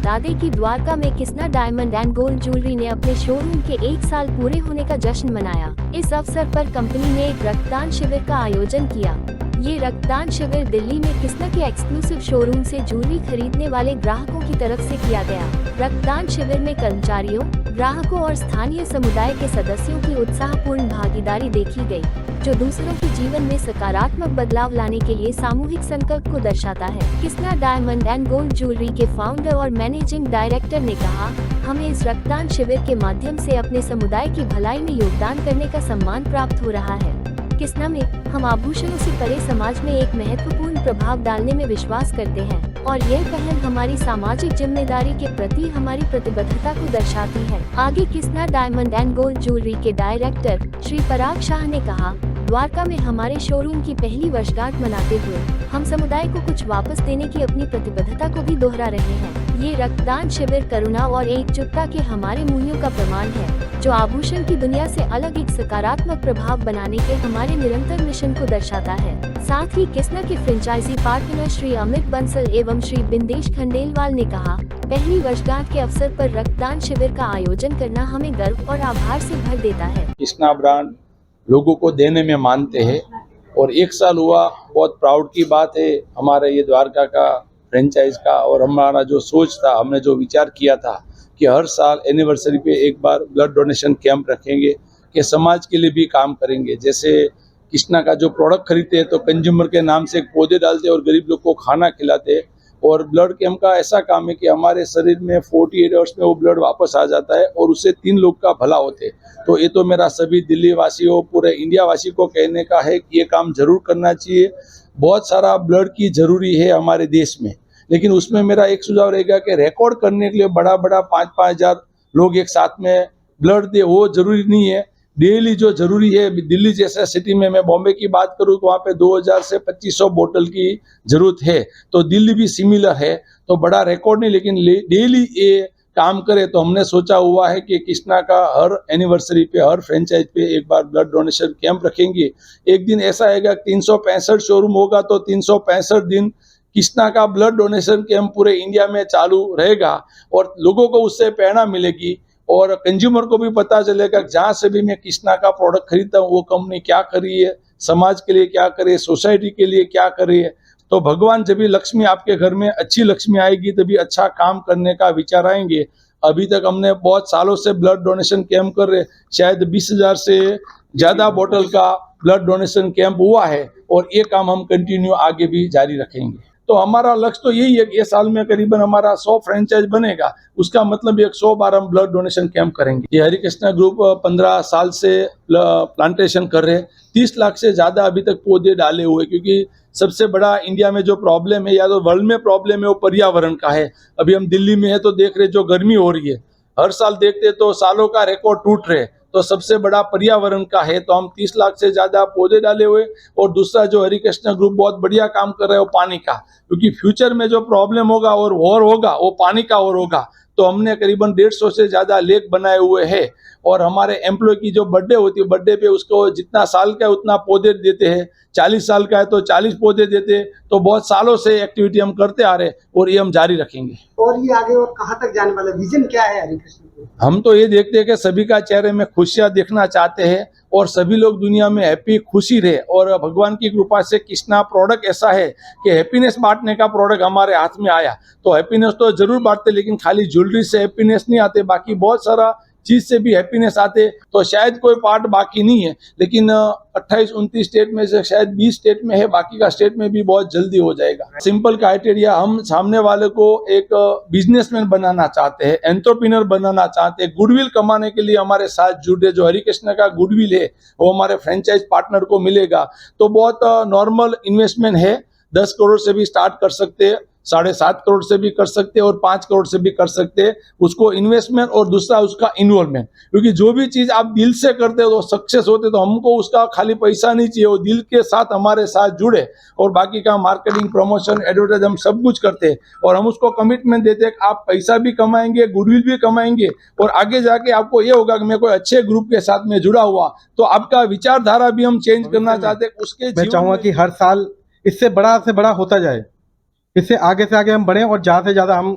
बता दें कि द्वारका में किस्ना डायमंड एंड गोल्ड ज्वेलरी ने अपने शोरूम के 1 साल पूरे होने का जश्न मनाया। इस अवसर पर कंपनी ने एक रक्तदान शिविर का आयोजन किया। ये रक्तदान शिविर दिल्ली में किस्ना के एक्सक्लूसिव शोरूम से ज्वेलरी खरीदने वाले ग्राहकों की तरफ से किया गया। रक्तदान शिविर में कर्मचारियों, ग्राहकों और स्थानीय समुदाय के सदस्यों की उत्साहपूर्ण भागीदारी देखी गई, जो दूसरों के जीवन में सकारात्मक बदलाव लाने के लिए सामूहिक संकल्प को दर्शाता है। किस्ना डायमंड एंड गोल्ड ज्वेलरी के फाउंडर और मैनेजिंग डायरेक्टर ने कहा, हमें इस रक्तदान शिविर के माध्यम से अपने समुदाय की भलाई में योगदान करने का सम्मान प्राप्त हो रहा है। किस्ना में हम आभूषणों से परे समाज में एक महत्वपूर्ण प्रभाव डालने में विश्वास करते हैं और यह पहल हमारी सामाजिक जिम्मेदारी के प्रति हमारी प्रतिबद्धता को दर्शाती है। आगे किस्ना डायमंड एंड गोल्ड ज्वेलरी के डायरेक्टर श्री पराग शाह ने कहा, द्वारका में हमारे शोरूम की पहली वर्षगांठ मनाते हुए हम समुदाय को कुछ वापस देने की अपनी प्रतिबद्धता को भी दोहरा रहे हैं। ये रक्तदान शिविर करुणा और एकजुटता के हमारे मूल्यों का प्रमाण है, जो आभूषण की दुनिया से अलग एक सकारात्मक प्रभाव बनाने के हमारे निरंतर मिशन को दर्शाता है। साथ ही किस्ना के फ्रेंचाइजी पार्टनर श्री अमित बंसल एवं श्री बिंदेश खंडेलवाल ने कहा, पहली वर्षगांठ के अवसर पर रक्तदान शिविर का आयोजन करना हमें गर्व और आभार से भर देता है। किस्ना ब्रांड लोगों को देने में मानते हैं और 1 साल हुआ, बहुत प्राउड की बात है हमारे ये द्वारका का फ्रेंचाइज का। और हमारा जो सोच था, हमने जो विचार किया था कि हर साल एनिवर्सरी पे एक बार ब्लड डोनेशन कैंप रखेंगे, कि समाज के लिए भी काम करेंगे। जैसे किस्ना का जो प्रोडक्ट खरीदते हैं तो कंज्यूमर के नाम से एक पौधे डालते और गरीब लोग को खाना खिलाते, और ब्लड कैंप का ऐसा काम है कि हमारे शरीर में 48 आवर्स में वो ब्लड वापस आ जाता है और उससे 3 लोग का भला होते। तो ये तो मेरा सभी दिल्ली वासियों, पूरे इंडिया वासी को कहने का है कि ये काम जरूर करना चाहिए। बहुत सारा ब्लड की जरूरी है हमारे देश में, लेकिन उसमें मेरा एक सुझाव रहेगा कि रिकॉर्ड करने के लिए बड़ा 5-5 हज़ार लोग एक साथ में ब्लड दे, वो जरूरी नहीं है। डेली जो जरूरी है, दिल्ली जैसा सिटी में, मैं बॉम्बे की बात करूँ तो वहाँ पे 2000 से 2500 बोतल की जरूरत है, तो दिल्ली भी सिमिलर है। तो बड़ा रिकॉर्ड नहीं, लेकिन डेली ये काम करे। तो हमने सोचा हुआ है कि किस्ना का हर एनिवर्सरी पे, हर फ्रेंचाइज पे एक बार ब्लड डोनेशन कैंप रखेंगे। एक दिन ऐसा आएगा 365 शोरूम होगा तो 365 दिन किस्ना का ब्लड डोनेशन कैंप पूरे इंडिया में चालू रहेगा और लोगों को उससे प्रेरणा मिलेगी और कंज्यूमर को भी पता चलेगा जहाँ से भी मैं किस्ना का प्रोडक्ट खरीदता हूँ वो कंपनी क्या कर रही है, समाज के लिए क्या कर रही है, सोसाइटी के लिए क्या कर रही है। तो भगवान जब भी लक्ष्मी आपके घर में अच्छी लक्ष्मी आएगी तभी अच्छा काम करने का विचार आएंगे। अभी तक हमने बहुत सालों से ब्लड डोनेशन कैंप कर रहे, शायद 20,000 से ज़्यादा बोतल का ब्लड डोनेशन कैंप हुआ है और ये काम हम कंटिन्यू आगे भी जारी रखेंगे। तो हमारा लक्ष्य तो यही है कि ये साल में करीबन हमारा 100 फ्रेंचाइज बनेगा, उसका मतलब 100 बार हम ब्लड डोनेशन कैंप करेंगे। ये हरिकृष्णा ग्रुप 15 साल से प्लांटेशन कर रहे, 30 लाख से ज़्यादा अभी तक पौधे डाले हुए, क्योंकि सबसे बड़ा इंडिया में जो प्रॉब्लम है या तो वर्ल्ड में प्रॉब्लम है वो पर्यावरण का है। अभी हम दिल्ली में है तो देख रहे जो गर्मी हो रही है, हर साल देखते तो सालों का रिकॉर्ड टूट रहे, तो सबसे बड़ा पर्यावरण का है। तो हम 30 लाख से ज्यादा पौधे डाले हुए। और दूसरा जो हरिकृष्णा ग्रुप बहुत बढ़िया काम कर रहा है वो पानी का, क्योंकि फ्यूचर में जो प्रॉब्लम होगा और होगा वो पानी का और होगा। तो हमने करीबन 150 से ज्यादा लेक बनाए हुए हैं और हमारे एम्प्लॉय की जो बर्थडे होती है, बर्थडे पे उसको जितना साल का है उतना पौधे देते हैं, 40 साल का है तो 40 पौधे देते हैं। तो बहुत सालों से एक्टिविटी हम करते आ रहे और ये हम जारी रखेंगे। और ये आगे और कहाँ तक जाने वाला, विजन क्या है हरिकृष्ण? हम तो ये देखते हैं कि सभी का चेहरे में खुशियां देखना चाहते हैं और सभी लोग दुनिया में हैप्पी खुशी रहे। और भगवान की कृपा से किस्ना प्रोडक्ट ऐसा है कि हैप्पीनेस बांटने का प्रोडक्ट हमारे हाथ में आया। तो हैप्पीनेस तो जरूर बांटते, लेकिन खाली ज्वेलरी से हैप्पीनेस नहीं आते, बाकी बहुत सारा चीज से भी हैप्पीनेस आते। तो शायद कोई पार्ट बाकी नहीं है, लेकिन 28-29 स्टेट में से शायद 20 स्टेट में है, बाकी का स्टेट में भी बहुत जल्दी हो जाएगा। सिंपल क्राइटेरिया, हम सामने वाले को एक बिजनेसमैन बनाना चाहते हैं, एंटरप्रेन्योर बनाना चाहते हैं, गुडविल कमाने के लिए हमारे साथ जुड़े। जो हरिकृष्ण का गुडविल है वो हमारे फ्रेंचाइज पार्टनर को मिलेगा। तो बहुत नॉर्मल इन्वेस्टमेंट है, 10 करोड़ से भी स्टार्ट कर सकते हैं, 7.5 करोड़ से भी कर सकते हैं और 5 करोड़ से भी कर सकते हैं। उसको इन्वेस्टमेंट और दूसरा उसका इन्वॉल्वमेंट, क्योंकि जो भी चीज आप दिल से करते हो तो सक्सेस होते। तो हमको उसका खाली पैसा नहीं चाहिए, वो दिल के साथ हमारे साथ जुड़े और बाकी का मार्केटिंग, प्रमोशन, एडवर्टाइज हम सब कुछ करते हैं। और हम उसको कमिटमेंट देते हैं कि आप पैसा भी कमाएंगे, गुडविल भी कमाएंगे और आगे जाके आपको ये होगा कि मैं कोई अच्छे ग्रुप के साथ में जुड़ा हुआ, तो आपका विचारधारा भी हम चेंज करना चाहते हैं। उसके मैं चाहूंगा कि हर साल इससे बड़ा से बड़ा होता जाए, इससे आगे से आगे हम बढ़ें और ज़्यादा से ज़्यादा हम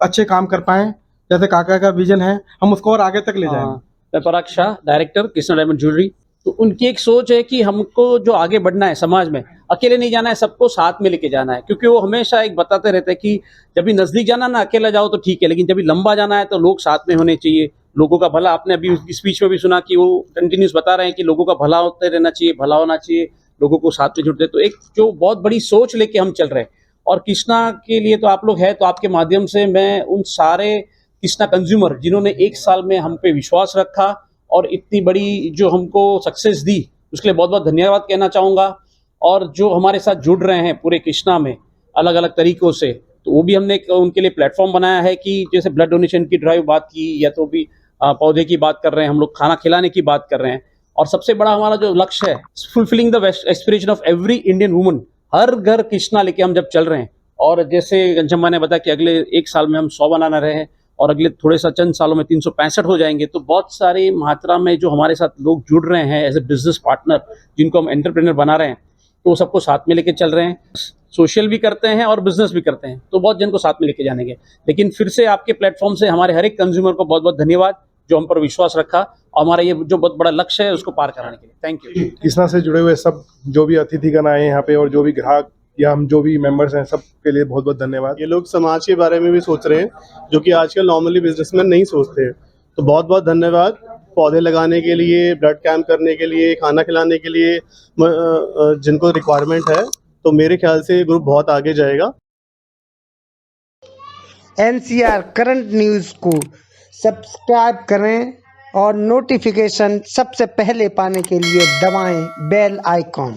अच्छे काम कर पाएं, जैसे काका का विजन है हम उसको और आगे तक ले जाएं। मैं Parag Shah, director Krishna diamond jewellery. तो उनकी एक सोच है कि हमको जो आगे बढ़ना है समाज में, अकेले नहीं जाना है, सबको साथ में लेके जाना है। क्योंकि वो हमेशा एक बताते रहते हैं कि जब भी नजदीक जाना ना अकेला जाओ तो ठीक है, लेकिन जब भी लंबा जाना है तो लोग साथ में होने चाहिए, लोगों का भला। आपने अभी उसकी स्पीच में भी सुना कि वो कंटिन्यूस बता रहे हैं कि लोगों का भला होते रहना चाहिए, भला होना चाहिए, लोगों को साथ में जुड़ते। तो एक जो बहुत बड़ी सोच लेके हम चल रहे हैं। और कृष्णा के लिए तो आप लोग हैं, तो आपके माध्यम से मैं उन सारे कृष्णा कंज्यूमर जिन्होंने 1 साल में हम पे विश्वास रखा और इतनी बड़ी जो हमको सक्सेस दी, उसके लिए बहुत बहुत धन्यवाद कहना चाहूँगा। और जो हमारे साथ जुड़ रहे हैं पूरे कृष्णा में अलग अलग तरीक़ों से, तो वो भी हमने उनके लिए प्लेटफॉर्म बनाया है कि जैसे ब्लड डोनेशन की ड्राइव बात की, या तो भी पौधे की बात कर रहे हैं हम लोग, खाना खिलाने की बात कर रहे हैं। और सबसे बड़ा हमारा जो लक्ष्य है, fulfilling the aspiration of every Indian woman. हर घर कृष्णा लेके हम जब चल रहे हैं, और जैसे घनश्याम ने बताया कि अगले 1 साल में हम 100 बनाना रहे हैं और अगले थोड़े सा चंद सालों में 365 हो जाएंगे। तो बहुत सारी मात्रा में जो हमारे साथ लोग जुड़ रहे हैं एज ए बिजनेस पार्टनर, जिनको हम एंटरप्रेन्योर बना रहे हैं, तो सबको साथ में लेके चल रहे हैं। सोशल भी करते हैं और बिजनेस भी करते हैं, तो बहुत जन को साथ में लेके जानेंगे। लेकिन फिर से आपके प्लेटफॉर्म से हमारे हर एक कंज्यूमर को बहुत बहुत धन्यवाद जो हम पर विश्वास रखा, और हमारा ये जो बहुत बड़ा लक्ष्य है उसको पार कराने के लिए। Thank you. कृष्णा से जुड़े हुए सब जो भी अतिथिगण आए हैं यहाँ पे, और जो भी ग्राहक या हम जो भी मेंबर्स हैं, सब के लिए बहुत बहुत धन्यवाद। ये लोग समाज के बारे में भी सोच रहे हैं, जो कि आजकल नॉर्मली बिजनेसमैन नहीं सोचते हैं। तो बहुत बहुत धन्यवाद पौधे लगाने के लिए, ब्लड कैंप करने के लिए, खाना खिलाने के लिए, जिनको रिक्वायरमेंट है। तो मेरे ख्याल से ये ग्रुप बहुत आगे जाएगा। NCR करंट न्यूज़ को सब्सक्राइब करें और नोटिफिकेशन सबसे पहले पाने के लिए दबाएं बेल आइकॉन।